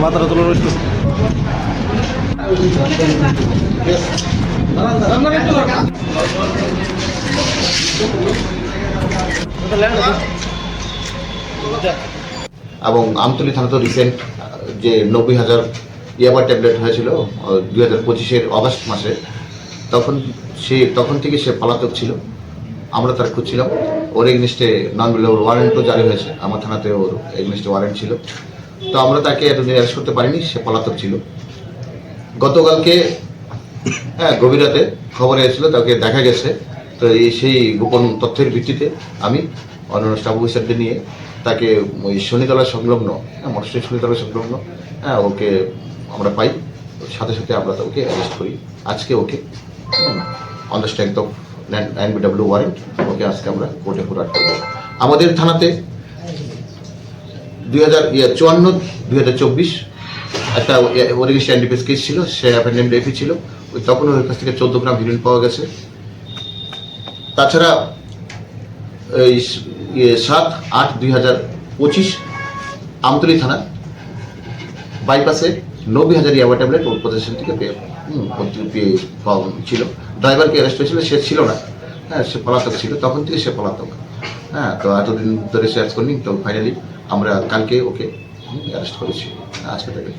মাথাটা তোলা রয়েছে। এবং আমতলী থানা তো রিসেন্ট যে 90,000 ইয়াবা ট্যাবলেট হয়েছিল 2025-এর অগাস্ট মাসে, তখন থেকে সে পলাতক ছিল। আমরা তার খুঁজছিলাম। ওর এগেনস্টে নন বেলেবল ওয়ারেন্টও জারি হয়েছে, আমার থানাতে ওর এগেনস্টে ওয়ারেন্ট ছিল। তো আমরা তাকে এতদিন অ্যারেস্ট করতে পারিনি, সে পলাতক ছিল। গতকালকে গভীর রাতে খবর এসেছিল তাকে দেখা গেছে। তো সেই গোপন তথ্যের ভিত্তিতে আমি অন্যান্য স্টাফ অফিসারদের নিয়ে তাকে ওই শনিতলা সংলগ্ন মোটরসাইকেল শনিতলা সংলগ্ন ওকে আমরা পাই। সাথে সাথে আমরা ওকে অ্যারেস্ট করি। আজকে ওকে on the strength of NBW warrant ওকে আজকে আমরা কোর্টে ফরওয়ার্ড করব। আমাদের থানাতে 2024 একটা ওরিগেশন এনডিপিএস কেস ছিল, সে অ্যাপেন্ডেন্ট এফি ছিল। তখন ওর কাছ থেকে 14 গ্রাম হিরোইন পাওয়া গেছে। তাছাড়া এই 7/8/2025 আমতলী থানা বাইপাসে 90,000 ইয়াবা ট্যাবলেট ওর পজিশন থেকে ছিল। ড্রাইভারকে অ্যারেস্ট হয়েছিল, সে ছিল না, সে পলাতক ছিল, তখন থেকে সে পলাতক। তো এতদিন ধরে সে অ্যারেস্ট করিনি। তো ফাইনালি আমরা কালকে ওকে অ্যারেস্ট করেছি, আজকে তাকে